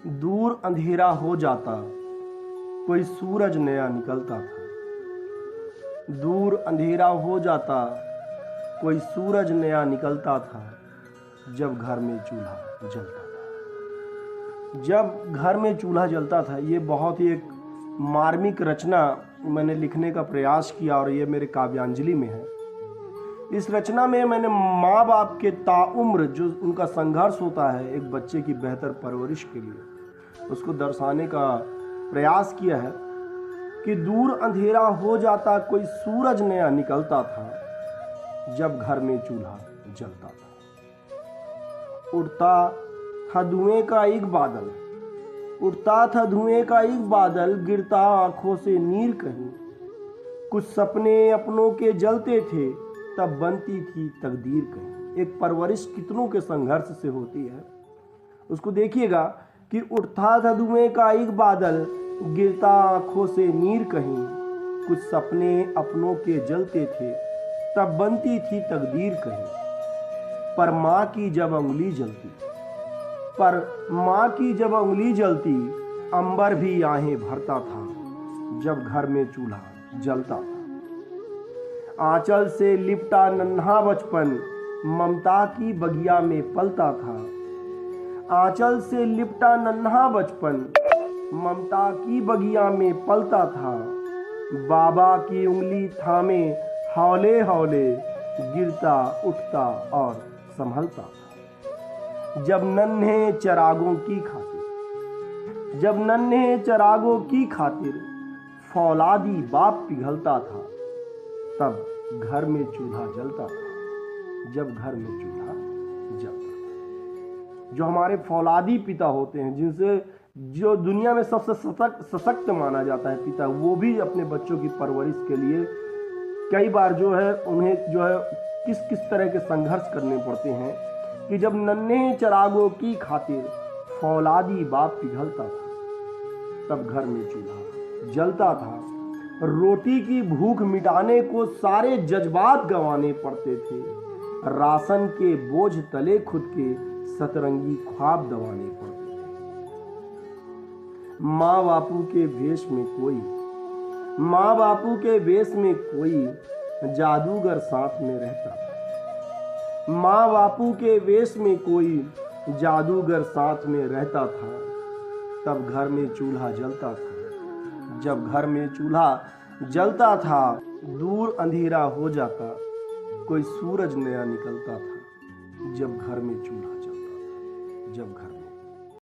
दूर अंधेरा हो जाता, कोई सूरज नया निकलता था। दूर अंधेरा हो जाता, कोई सूरज नया निकलता था, जब घर में चूल्हा जलता था। जब घर में चूल्हा जलता था, ये बहुत ही एक मार्मिक रचना मैंने लिखने का प्रयास किया और ये मेरे काव्यांजलि में है। इस रचना में मैंने माँ बाप के ताउम्र जो उनका संघर्ष होता है एक बच्चे की बेहतर परवरिश के लिए, उसको दर्शाने का प्रयास किया है कि दूर अंधेरा हो जाता, कोई सूरज नया निकलता था, जब घर में चूल्हा जलता था। उड़ता था धुएं का एक बादल, उड़ता था धुएं का एक बादल, गिरता आंखों से नीर कहीं। कुछ सपने अपनों के जलते थे, तब बनती थी तकदीर कहीं। एक परवरिश कितनों के संघर्ष से होती है, उसको देखिएगा कि उठता था धुएं का एक बादल, गिरता आंखों से नीर कहीं। कुछ सपने अपनों के जलते थे, तब बनती थी तकदीर कहीं। पर माँ की जब उंगली जलती, पर माँ की जब उंगली जलती, अंबर भी आहें भरता था, जब घर में चूल्हा जलता था। आंचल से लिपटा नन्हा बचपन, ममता की बगिया में पलता था। आंचल से लिपटा नन्हा बचपन, ममता की बगिया में पलता था। बाबा की उंगली थामे हौले हौले, गिरता उठता और संभलता था। जब नन्हे चिरागों की खातिर, जब नन्हे चिरागों की खातिर फौलादी बाप पिघलता था, तब घर में चूल्हा जलता था। जब घर में चूल्हा जलता था, जो हमारे फौलादी पिता होते हैं, जिनसे जो दुनिया में सबसे सशक्त माना जाता है पिता, वो भी अपने बच्चों की परवरिश के लिए कई बार जो है उन्हें जो है किस किस तरह के संघर्ष करने पड़ते हैं कि जब नन्हे चिरागों की खातिर फौलादी बाप पिघलता था, तब घर में चूल्हा जलता था। रोटी की भूख मिटाने को सारे जज्बात गंवाने पड़ते थे। राशन के बोझ तले खुद के सतरंगी ख्वाब दबाने पड़ते थे। माँ बापू के वेश में कोई, माँ बापू के वेश में कोई जादूगर साथ में रहता था। माँ बापू के वेश में कोई जादूगर साथ में रहता था, तब घर में चूल्हा जलता था। जब घर में चूल्हा जलता था, दूर अंधेरा हो जाता, कोई सूरज नया निकलता था, जब घर में चूल्हा जलता था, जब घर